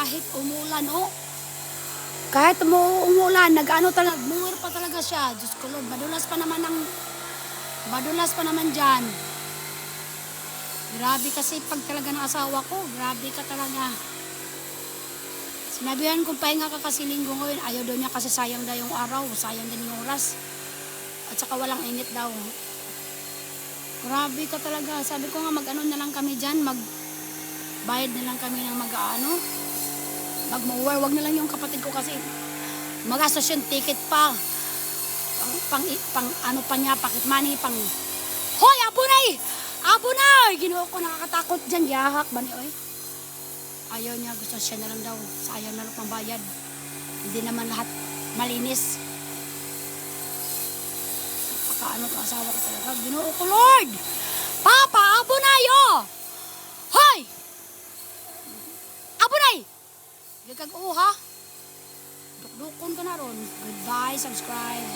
kahit umulan, oh. Kahit umulan, nagmuwer pa talaga siya. Diyos ko Lord, madulas pa naman dyan. Grabe kasi pag talaga ng asawa ko, grabe ka talaga. Sinabihan kong pahinga ka kasi linggo ngayon, ayaw daw niya kasi sayang daw yung araw, sayang din yung oras. At saka walang init daw. Grabe ka talaga. Sabi ko nga mag-ano na lang kami dyan, magbayad na lang kami ng mag-mower. Wag na lang yung kapatid ko kasi magastos yung ticket pa. Pang ano pa niya, pocket money, Hoy, abunay! Abunay! Ginoo ko nakakatakot dyan, yahak ba ni oy? Ayaw niya, gusto siya na lang daw. Sayang na lang pambayad. Hindi naman lahat malinis. Ano to asawa ko talaga. Ginoo ko, Lord! Papa, abunay, oh! Hoy! Abunay! Gagag ha? Dukdukon ka na ron. Goodbye, subscribe.